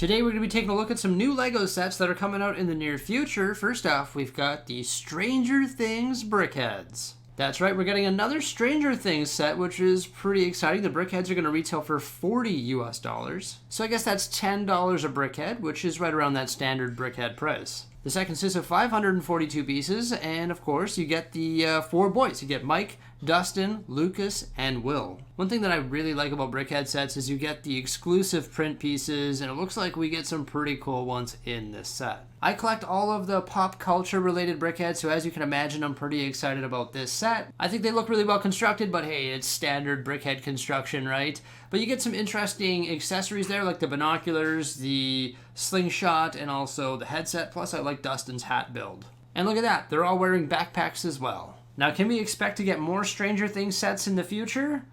Today we're going to be taking a look at some new LEGO sets that are coming out in the near future. First off, we've got the Stranger Things BrickHeadz. That's right, we're getting another Stranger Things set, which is pretty exciting. The BrickHeadz are going to retail for $40 US. So I guess that's $10 a BrickHead, which is right around that standard BrickHead price. The set consists of 542 pieces, and of course you get the 4 boys. You get Mike, Dustin, Lucas, and Will. One thing that I really like about BrickHeadz sets is you get the exclusive print pieces, and it looks like we get some pretty cool ones in this set. I collect all of the pop culture related BrickHeads, so as you can imagine, I'm pretty excited about this set. I think they look really well constructed, but hey, it's standard BrickHead construction, right? But you get some interesting accessories there, like the binoculars, the slingshot, and also the headset, plus I like Dustin's hat build. And look at that, they're all wearing backpacks as well. Now, can we expect to get more Stranger Things sets in the future?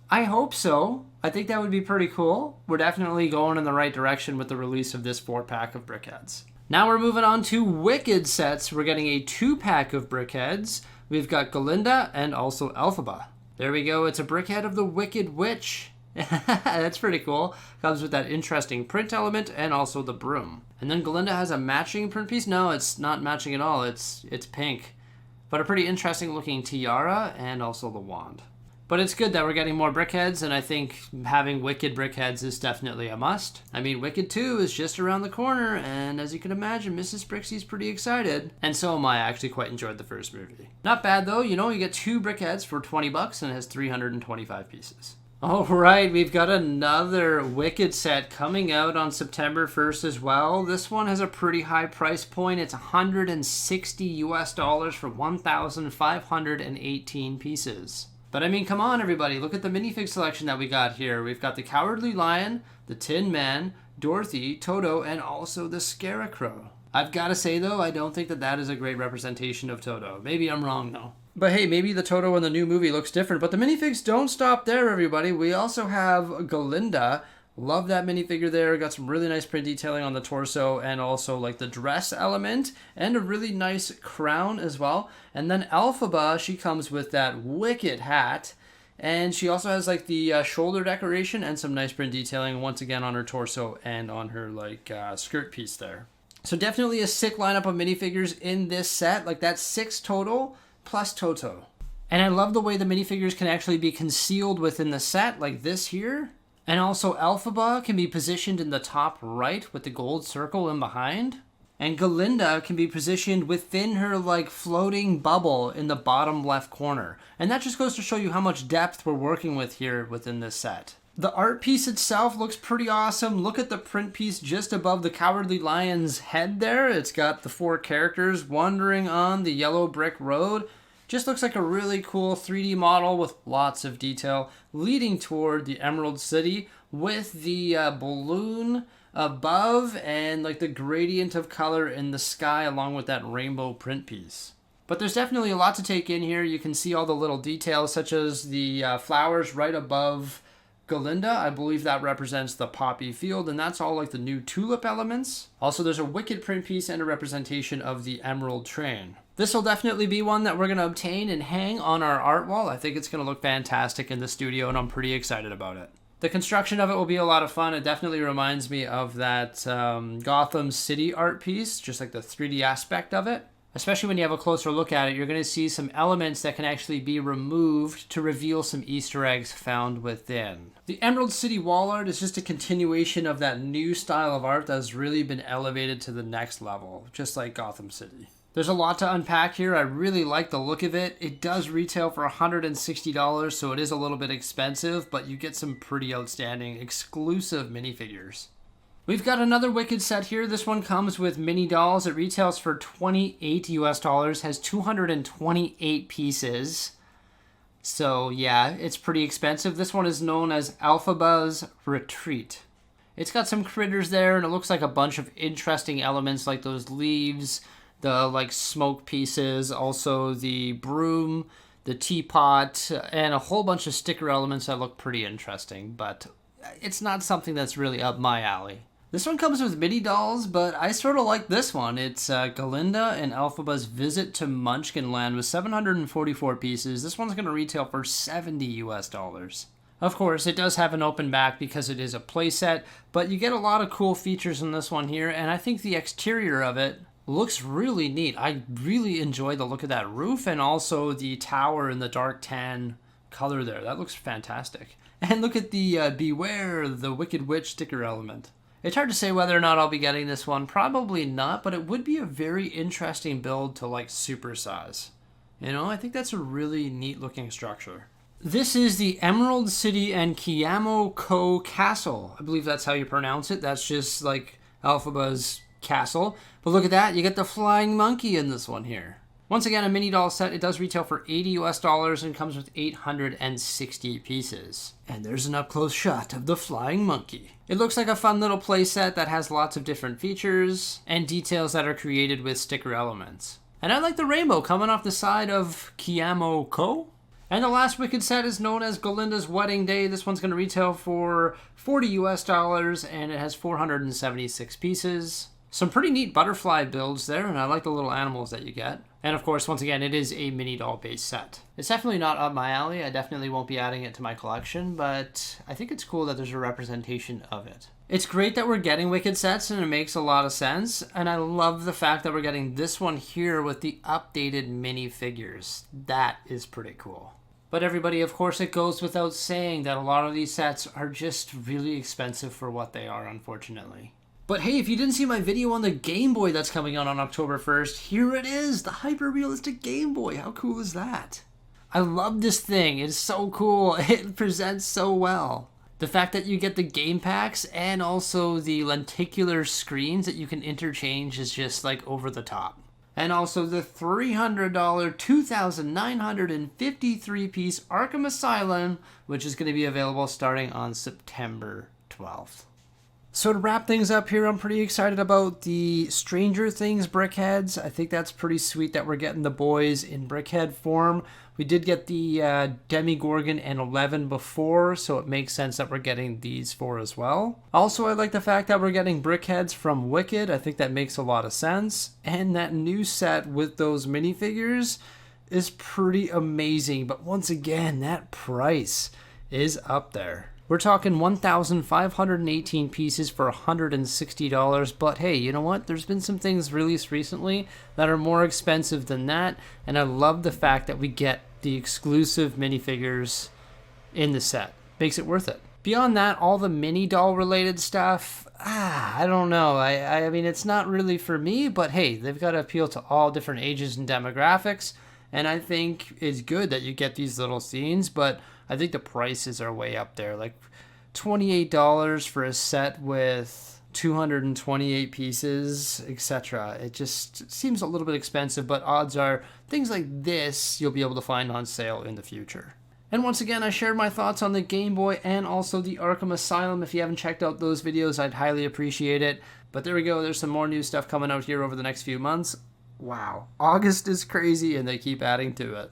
I hope so. I think that would be pretty cool. We're definitely going in the right direction with the release of this 4-pack of BrickHeadz. Now we're moving on to Wicked sets. We're getting a 2-pack of BrickHeadz. We've got Galinda and also Elphaba. There we go. It's a BrickHead of the Wicked Witch. That's pretty cool. Comes with that interesting print element and also the broom. And then Galinda has a matching print piece. No, it's not matching at all. It's pink. But a pretty interesting looking tiara and also the wand. But it's good that we're getting more BrickHeadz, and I think having Wicked BrickHeadz is definitely a must. I mean, Wicked 2 is just around the corner, and as you can imagine, Mrs. Brixie's pretty excited. And so am I. I actually quite enjoyed the first movie. Not bad though, you know, you get 2 BrickHeadz for 20 bucks and it has 325 pieces. Alright, we've got another Wicked set coming out on September 1st as well. This one has a pretty high price point. It's $160 US for 1,518 pieces. But I mean, come on everybody, look at the minifig selection that we got here. We've got the Cowardly Lion, the Tin Man, Dorothy, Toto, and also the Scarecrow. I've got to say though, I don't think that is a great representation of Toto. Maybe I'm wrong though. But hey, maybe the Toto in the new movie looks different. But the minifigs don't stop there, everybody. We also have Galinda. Love that minifigure there. Got some really nice print detailing on the torso and also like the dress element and a really nice crown as well. And then Elphaba, she comes with that wicked hat. And she also has like the shoulder decoration and some nice print detailing once again on her torso and on her like skirt piece there. So definitely a sick lineup of minifigures in this set. Like that's 6 total. Plus Toto. And I love the way the minifigures can actually be concealed within the set, like this here. And also Elphaba can be positioned in the top right with the gold circle in behind. And Galinda can be positioned within her like floating bubble in the bottom left corner. And that just goes to show you how much depth we're working with here within this set. The art piece itself looks pretty awesome. Look at the print piece just above the Cowardly Lion's head there. It's got the 4 characters wandering on the yellow brick road. Just looks like a really cool 3D model with lots of detail leading toward the Emerald City with the balloon above and like the gradient of color in the sky along with that rainbow print piece. But there's definitely a lot to take in here. You can see all the little details such as the flowers right above Galinda. I believe that represents the poppy field, and that's all like the new tulip elements. Also, there's a wicked print piece and a representation of the emerald train. This will definitely be one that we're going to obtain and hang on our art wall. I think it's going to look fantastic in the studio, and I'm pretty excited about it. The construction of it will be a lot of fun. It definitely reminds me of that Gotham City art piece, just like the 3D aspect of it. Especially when you have a closer look at it, you're going to see some elements that can actually be removed to reveal some Easter eggs found within. The Emerald City wall art is just a continuation of that new style of art that has really been elevated to the next level, just like Gotham City. There's a lot to unpack here. I really like the look of it. It does retail for $160, so it is a little bit expensive, but you get some pretty outstanding exclusive minifigures. We've got another Wicked set here. This one comes with mini dolls. It retails for $28 US, has 228 pieces. So yeah, it's pretty expensive. This one is known as Elphaba's Retreat. It's got some critters there, and it looks like a bunch of interesting elements like those leaves, the like smoke pieces, also the broom, the teapot, and a whole bunch of sticker elements that look pretty interesting, but it's not something that's really up my alley. This one comes with mini dolls, but I sort of like this one. It's Galinda and Elphaba's Visit to Munchkinland with 744 pieces. This one's going to retail for $70 US. Of course, it does have an open back because it is a playset, but you get a lot of cool features in this one here, and I think the exterior of it looks really neat. I really enjoy the look of that roof and also the tower in the dark tan color there. That looks fantastic. And look at the Beware the Wicked Witch sticker element. It's hard to say whether or not I'll be getting this one. Probably not, but it would be a very interesting build to like supersize. You know, I think that's a really neat looking structure. This is the Emerald City and Kiamo Ko Castle. I believe that's how you pronounce it. That's just like Alphaba's castle. But look at that, you get the flying monkey in this one here. Once again, a mini doll set. It does retail for $80 US and comes with 860 pieces. And there's an up-close shot of the flying monkey. It looks like a fun little play set that has lots of different features and details that are created with sticker elements. And I like the rainbow coming off the side of Kiamo Ko. And the last Wicked set is known as Galinda's Wedding Day. This one's going to retail for $40 US and it has 476 pieces. Some pretty neat butterfly builds there, and I like the little animals that you get. And of course, once again, it is a mini doll based set. It's definitely not up my alley. I definitely won't be adding it to my collection, but I think it's cool that there's a representation of it. It's great that we're getting Wicked sets, and it makes a lot of sense. And I love the fact that we're getting this one here with the updated minifigures. That is pretty cool. But everybody, of course, it goes without saying that a lot of these sets are just really expensive for what they are, unfortunately. But hey, if you didn't see my video on the Game Boy that's coming out on October 1st, here it is, the hyper-realistic Game Boy. How cool is that? I love this thing. It's so cool. It presents so well. The fact that you get the game packs and also the lenticular screens that you can interchange is just like over the top. And also the $300 2,953 piece Arkham Asylum, which is going to be available starting on September 12th. So to wrap things up here, I'm pretty excited about the Stranger Things Brickheads. I think that's pretty sweet that we're getting the boys in Brickhead form. We did get the Demogorgon and 11 before, so it makes sense that we're getting these 4 as well. Also, I like the fact that we're getting Brickheads from Wicked. I think that makes a lot of sense. And that new set with those minifigures is pretty amazing. But once again, that price is up there. We're talking 1,518 pieces for $160, but hey, you know what? There's been some things released recently that are more expensive than that, and I love the fact that we get the exclusive minifigures in the set. Makes it worth it. Beyond that, all the mini doll related stuff, I don't know. I mean, it's not really for me, but hey, they've got to appeal to all different ages and demographics, and I think it's good that you get these little scenes, but I think the prices are way up there, like $28 for a set with 228 pieces, etc. It just seems a little bit expensive, but odds are things like this you'll be able to find on sale in the future. And once again, I shared my thoughts on the Game Boy and also the Arkham Asylum. If you haven't checked out those videos, I'd highly appreciate it. But there we go, there's some more new stuff coming out here over the next few months. Wow, August is crazy and they keep adding to it.